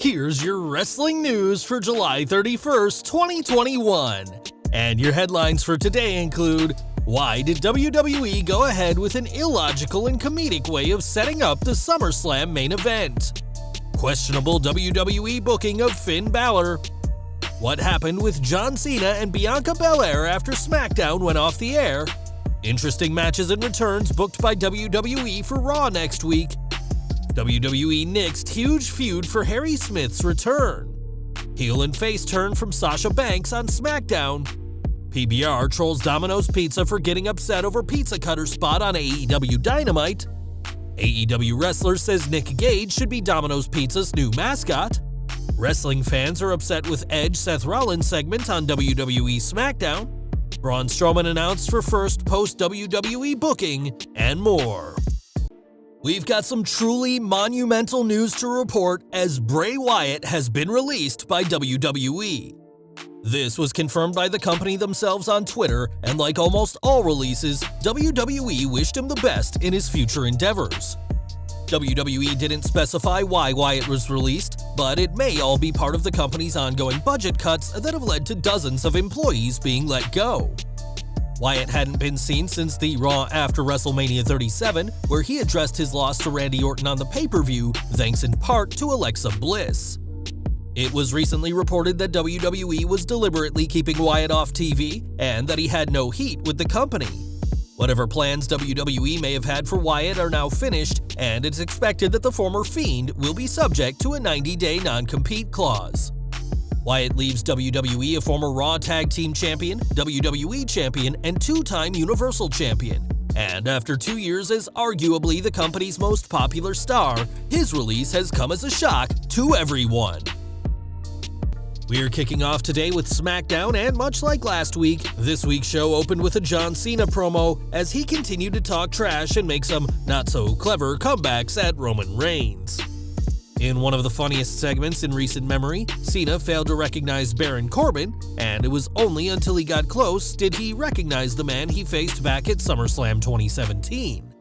Here's your wrestling news for July 31st, 2021. And your headlines for today include: why did WWE go ahead with an illogical and comedic way of setting up the Summerslam main event? Questionable WWE booking of Finn Balor. What happened with John Cena and Bianca Belair after Smackdown went off the air? Interesting matches and returns booked by WWE for Raw next week. WWE Nixed huge feud for Harry Smith's return. Heel and face turn from Sasha Banks on SmackDown. PBR trolls Domino's Pizza for getting upset over pizza cutter spot on AEW Dynamite. AEW wrestler says Gage should be Domino's Pizza's new mascot. Wrestling fans are upset with Edge Seth Rollins segment on WWE Smackdown. Braun Strowman announced for first post-WWE booking, and more. We've got some truly monumental news to report as Bray Wyatt has been released by WWE. This was confirmed by the company themselves on Twitter, and like almost all releases, WWE wished him the best in his future endeavors. WWE didn't specify why Wyatt was released, but it may all be part of the company's ongoing budget cuts that have led to dozens of employees being let go. Wyatt hadn't been seen since the Raw after WrestleMania 37, where he addressed his loss to Randy Orton on the pay-per-view, thanks in part to Alexa Bliss. It was recently reported that WWE was deliberately keeping Wyatt off TV, and that he had no heat with the company. Whatever plans WWE may have had for Wyatt are now finished, and it's expected that the former Fiend will be subject to a 90-day non-compete clause. Wyatt leaves WWE a former Raw Tag Team Champion, WWE Champion, and two-time Universal Champion. And after 2 years as arguably the company's most popular star, his release has come as a shock to everyone. We're kicking off today with SmackDown, and much like last week, this week's show opened with a John Cena promo as he continued to talk trash and make some not-so-clever comebacks at Roman Reigns. In one of the funniest segments in recent memory, Cena failed to recognize Baron Corbin, and it was only until he got close did he recognize the man he faced back at SummerSlam 2017.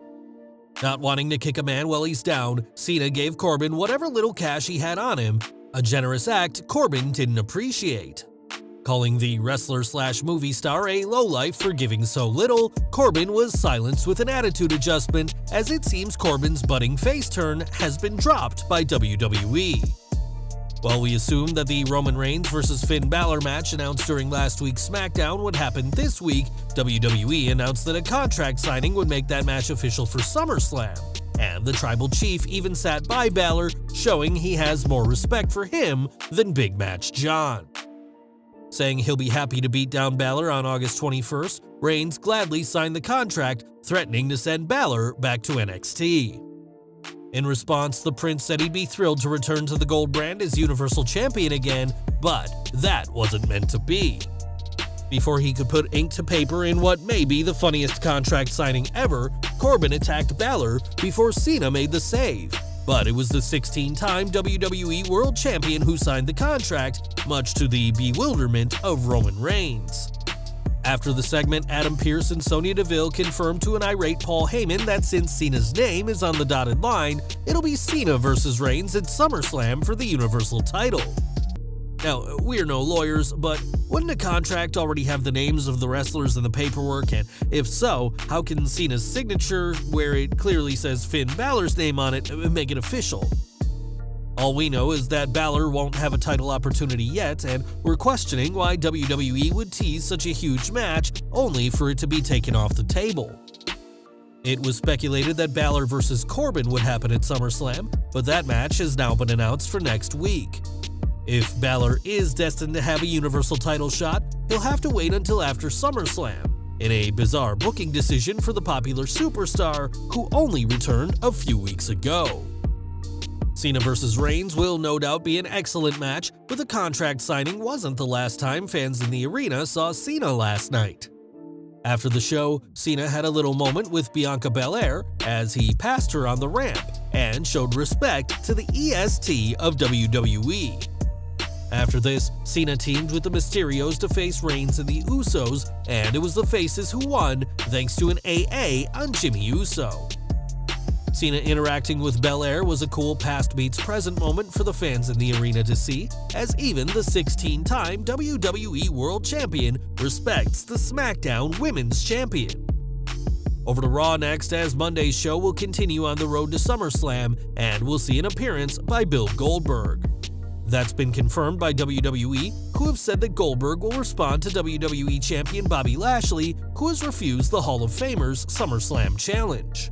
Not wanting to kick a man while he's down, Cena gave Corbin whatever little cash he had on him, a generous act Corbin didn't appreciate. Calling the wrestler/movie star a lowlife for giving so little, Corbin was silenced with an attitude adjustment, as it seems Corbin's budding face turn has been dropped by WWE. While we assumed that the Roman Reigns vs. Finn Balor match announced during last week's SmackDown would happen this week, WWE announced that a contract signing would make that match official for SummerSlam. And the Tribal Chief even sat by Balor, showing he has more respect for him than Big Match John. Saying he'll be happy to beat down Balor on August 21st, Reigns gladly signed the contract, threatening to send Balor back to NXT. In response, the Prince said he'd be thrilled to return to the gold brand as Universal Champion again, but that wasn't meant to be. Before he could put ink to paper in what may be the funniest contract signing ever, Corbin attacked Balor before Cena made the save. But it was the 16-time WWE World Champion who signed the contract, much to the bewilderment of Roman Reigns. After the segment, Adam Pearce and Sonya Deville confirmed to an irate Paul Heyman that since Cena's name is on the dotted line, it'll be Cena vs. Reigns at SummerSlam for the Universal title. Now, we're no lawyers, but wouldn't a contract already have the names of the wrestlers in the paperwork? And if so, how can Cena's signature, where it clearly says Finn Balor's name on it, make it official? All we know is that Balor won't have a title opportunity yet, and we're questioning why WWE would tease such a huge match only for it to be taken off the table. It was speculated that Balor vs. Corbin would happen at SummerSlam, but that match has now been announced for next week. If Balor is destined to have a Universal title shot, he'll have to wait until after SummerSlam, in a bizarre booking decision for the popular superstar who only returned a few weeks ago. Cena vs. Reigns will no doubt be an excellent match, but the contract signing wasn't the last time fans in the arena saw Cena last night. After the show, Cena had a little moment with Bianca Belair as he passed her on the ramp and showed respect to the EST of WWE. After this, Cena teamed with the Mysterios to face Reigns and the Usos, and it was the Faces who won thanks to an AA on Jimmy Uso. Cena interacting with Belair was a cool past meets present moment for the fans in the arena to see, as even the 16-time WWE World Champion respects the Smackdown Women's Champion. Over to Raw next, as Monday's show will continue on the road to SummerSlam, and we'll see an appearance by Bill Goldberg. That's been confirmed by WWE, who have said that Goldberg will respond to WWE Champion Bobby Lashley, who has refused the Hall of Famer's SummerSlam challenge.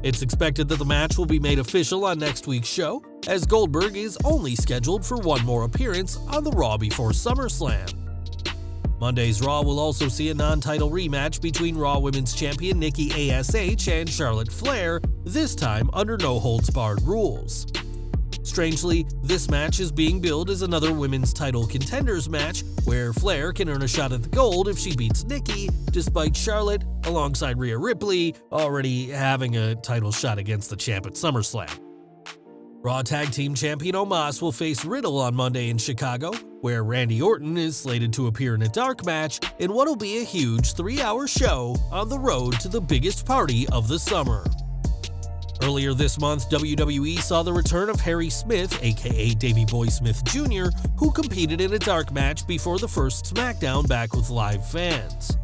It's expected that the match will be made official on next week's show, as Goldberg is only scheduled for one more appearance on the Raw before SummerSlam. Monday's Raw will also see a non-title rematch between Raw Women's Champion Nikki ASH and Charlotte Flair, this time under no-holds-barred rules. Strangely, this match is being billed as another women's title contenders match, where Flair can earn a shot at the gold if she beats Nikki, despite Charlotte, alongside Rhea Ripley, already having a title shot against the champ at SummerSlam. Raw Tag Team Champion Omos will face Riddle on Monday in Chicago, where Randy Orton is slated to appear in a dark match in what will be a huge 3-hour show on the road to the biggest party of the summer. Earlier this month, WWE saw the return of Harry Smith, aka Davey Boy Smith Jr., who competed in a dark match before the first Smackdown back with live fans.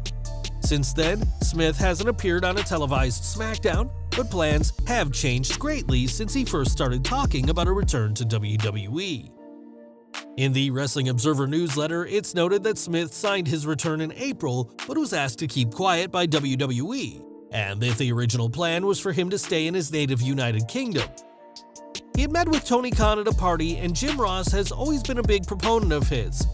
Since then, Smith hasn't appeared on a televised Smackdown, but plans have changed greatly since he first started talking about a return to WWE. In the Wrestling Observer newsletter, it's noted that Smith signed his return in April, but was asked to keep quiet by WWE, and that the original plan was for him to stay in his native United Kingdom. He had met with Tony Khan at a party, and Jim Ross has always been a big proponent of his.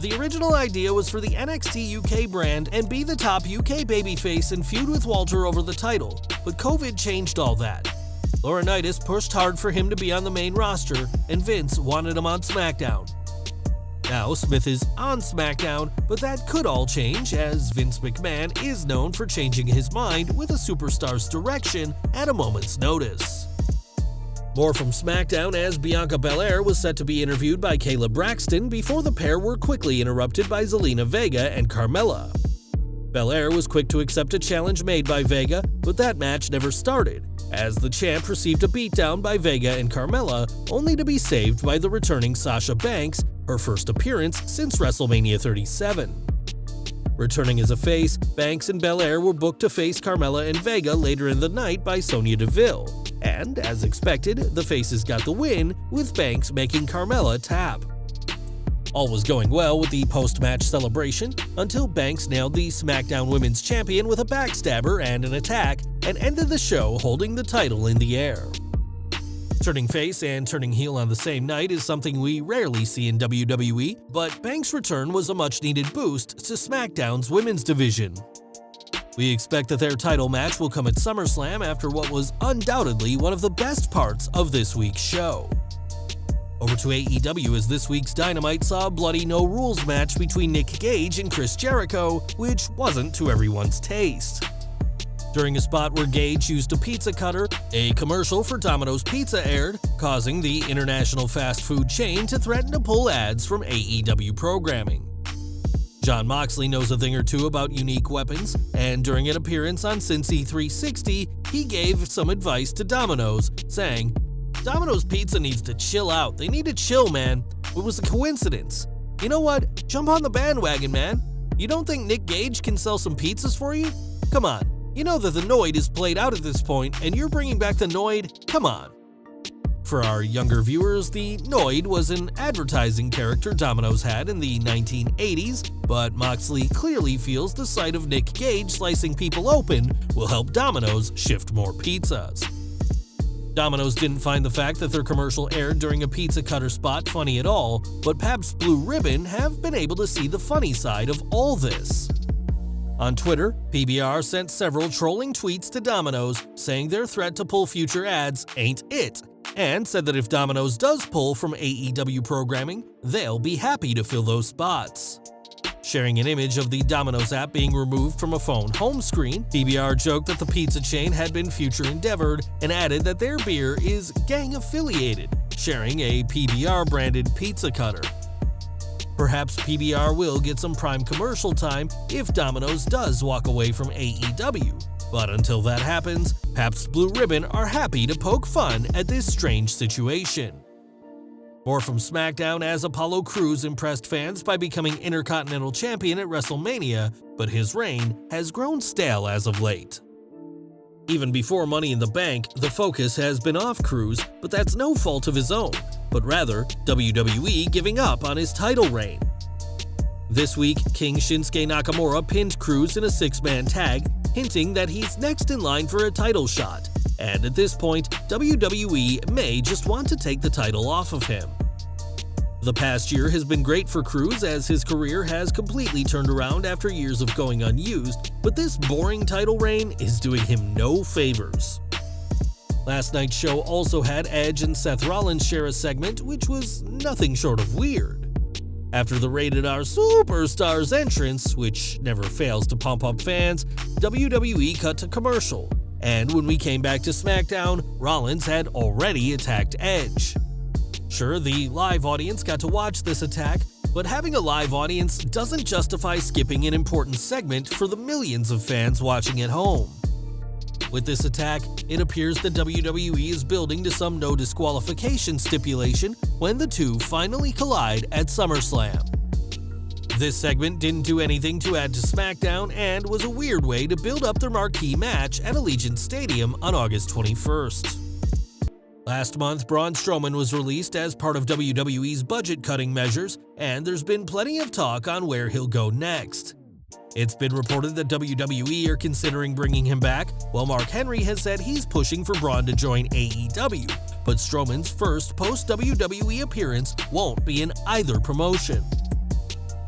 The original idea was for the NXT UK brand and be the top UK babyface and feud with Walter over the title, but COVID changed all that. Laurinaitis pushed hard for him to be on the main roster, and Vince wanted him on SmackDown. Now Smith is on SmackDown, but that could all change, as Vince McMahon is known for changing his mind with a superstar's direction at a moment's notice. More from SmackDown, as Bianca Belair was set to be interviewed by Kayla Braxton before the pair were quickly interrupted by Zelina Vega and Carmella. Belair was quick to accept a challenge made by Vega, but that match never started, as the champ received a beatdown by Vega and Carmella, only to be saved by the returning Sasha Banks, her first appearance since WrestleMania 37. Returning as a face, Banks and Belair were booked to face Carmella and Vega later in the night by Sonya Deville, and, as expected, the faces got the win, with Banks making Carmella tap. All was going well with the post-match celebration until Banks nailed the SmackDown Women's Champion with a backstabber and an attack, and ended the show holding the title in the air. Turning face and turning heel on the same night is something we rarely see in WWE, but Banks' return was a much-needed boost to SmackDown's women's division. We expect that their title match will come at SummerSlam after what was undoubtedly one of the best parts of this week's show. Over to AEW, as this week's Dynamite saw a bloody no-rules match between Nick Gage and Chris Jericho, which wasn't to everyone's taste. During a spot where Gage used a pizza cutter, a commercial for Domino's Pizza aired, causing the international fast food chain to threaten to pull ads from AEW programming. Jon Moxley knows a thing or two about unique weapons, and during an appearance on Cincy 360, he gave some advice to Domino's, saying, "Domino's Pizza needs to chill out. They need to chill, man. It was a coincidence. You know what? Jump on the bandwagon, man. You don't think Nick Gage can sell some pizzas for you? Come on. You know that the Noid is played out at this point, and you're bringing back the Noid? Come on." For our younger viewers, the Noid was an advertising character Domino's had in the 1980s, but Moxley clearly feels the sight of Nick Gage slicing people open will help Domino's shift more pizzas. Domino's didn't find the fact that their commercial aired during a pizza cutter spot funny at all, but Pabst Blue Ribbon have been able to see the funny side of all this. On Twitter, PBR sent several trolling tweets to Domino's saying their threat to pull future ads ain't it, and said that if Domino's does pull from AEW programming, they'll be happy to fill those spots. Sharing an image of the Domino's app being removed from a phone home screen, PBR joked that the pizza chain had been future endeavored and added that their beer is gang-affiliated, sharing a PBR-branded pizza cutter. Perhaps PBR will get some prime commercial time if Domino's does walk away from AEW, But until that happens, Pabst Blue Ribbon are happy to poke fun at this strange situation. More from SmackDown, as Apollo Crews impressed fans by becoming Intercontinental Champion at WrestleMania, but his reign has grown stale as of late. Even before Money in the Bank, the focus has been off Crews, but that's no fault of his own, but rather WWE giving up on his title reign. This week, King Shinsuke Nakamura pinned Crews in a 6-man tag, hinting that he's next in line for a title shot, and at this point, WWE may just want to take the title off of him. The past year has been great for Crews, as his career has completely turned around after years of going unused, but this boring title reign is doing him no favors. Last night's show also had Edge and Seth Rollins share a segment which was nothing short of weird. After the Rated R Superstars entrance, which never fails to pump up fans, WWE cut to commercial, and when we came back to SmackDown, Rollins had already attacked Edge. Sure, the live audience got to watch this attack, but having a live audience doesn't justify skipping an important segment for the millions of fans watching at home. With this attack, it appears that WWE is building to some no disqualification stipulation when the two finally collide at Summerslam. This segment didn't do anything to add to SmackDown and was a weird way to build up their marquee match at Allegiant Stadium on August 21st. Last month, Braun Strowman was released as part of WWE's budget-cutting measures, and there's been plenty of talk on where he'll go next. It's been reported that WWE are considering bringing him back, while Mark Henry has said he's pushing for Braun to join AEW, but Strowman's first post-WWE appearance won't be in either promotion.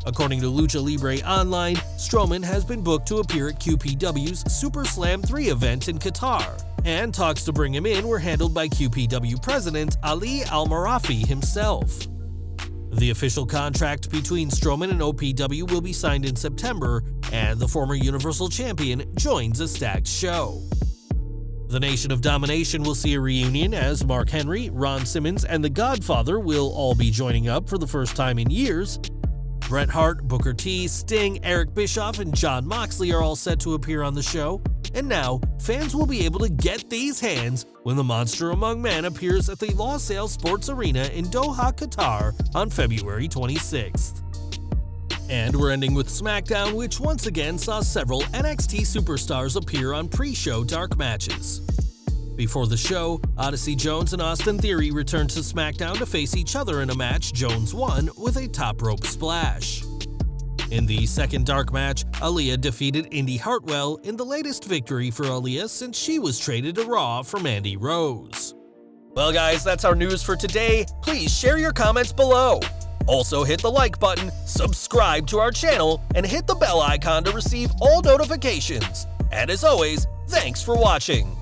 According to Lucha Libre Online, Strowman has been booked to appear at QPW's Summerslam 3 event in Qatar, and talks to bring him in were handled by QPW president Ali Al-Marafi himself. The official contract between Strowman and OPW will be signed in September, and the former Universal Champion joins a stacked show. The Nation of Domination will see a reunion, as Mark Henry, Ron Simmons, and The Godfather will all be joining up for the first time in years. Bret Hart, Booker T, Sting, Eric Bischoff, and Jon Moxley are all set to appear on the show, and now fans will be able to get these hands when the Monster Among Men appears at the Losail Sports Arena in Doha, Qatar on February 26th. And we're ending with SmackDown, which once again saw several NXT superstars appear on pre-show dark matches. Before the show, Odyssey Jones and Austin Theory returned to SmackDown to face each other in a match Jones won with a top rope splash. In the second dark match, Aaliyah defeated Indy Hartwell in the latest victory for Aaliyah since she was traded to Raw from Mandy Rose. Well guys, that's our news for today. Please share your comments below. Also hit the like button, subscribe to our channel, and hit the bell icon to receive all notifications. And as always, thanks for watching.